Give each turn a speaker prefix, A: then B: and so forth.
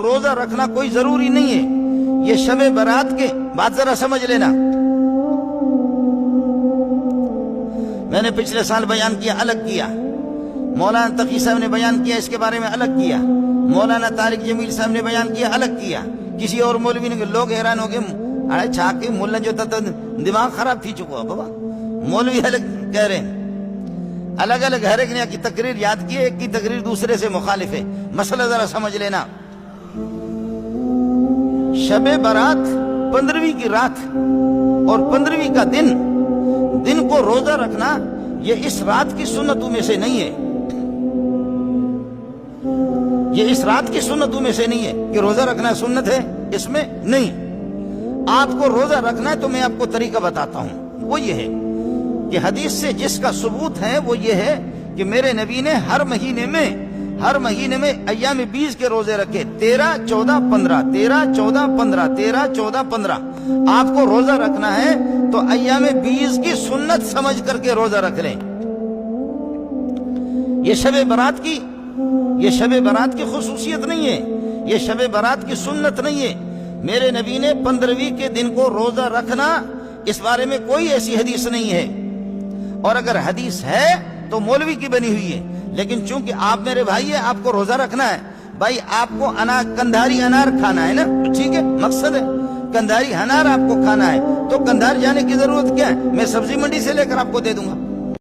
A: روزہ رکھنا کوئی ضروری نہیں ہے. یہ شب برات کے بات ذرا سمجھ لینا. میں نے پچھلے سال بیان کیا، الگ کیا. مولانا تقی صاحب نے بیان کیا، اس کے بارے میں الگ کیا. مولانا طارق جمیل صاحب نے بیان کیا، الگ کیا. کسی اور مولوی نے، لوگ حیران ہو گئے، ارے چھا کے ملا جو تھا دماغ خراب تھی چکا بابا. مولوی الگ کہہ رہے ہیں، الگ الگ. ہر ایک نے کی تقریر یاد کی، ایک کی تقریر دوسرے سے مخالف ہے. مسئلہ ذرا سمجھ لینا. شب برات 15ویں کی رات اور 15ویں کا دن کو روزہ رکھنا یہ اس رات کی سنتوں میں سے نہیں ہے. یہ اس رات کی سنتوں میں سے نہیں ہے کہ روزہ رکھنا سنت ہے، اس میں نہیں. آپ کو روزہ رکھنا ہے تو میں آپ کو طریقہ بتاتا ہوں. وہ یہ ہے کہ حدیث سے جس کا ثبوت ہے وہ یہ ہے کہ میرے نبی نے ہر مہینے میں ایام 20 کے روزے رکھے. 13 14 15 13 14 15 13 14 15. آپ کو روزہ رکھنا ہے تو ایام 20 کی سنت سمجھ کر کے روزہ رکھ لیں. یہ شب برات کی خصوصیت نہیں ہے، یہ شب برات کی سنت نہیں ہے. میرے نبی نے 15ویں کے دن کو روزہ رکھنا، اس بارے میں کوئی ایسی حدیث نہیں ہے. اور اگر حدیث ہے تو مولوی کی بنی ہوئی ہے. لیکن چونکہ آپ میرے بھائی ہیں، آپ کو روزہ رکھنا ہے. بھائی آپ کو کندھاری انار کھانا ہے نا، ٹھیک ہے، مقصد ہے کندھاری انار آپ کو کھانا ہے، تو کندھار جانے کی ضرورت کیا ہے؟ میں سبزی منڈی سے لے کر آپ کو دے دوں گا.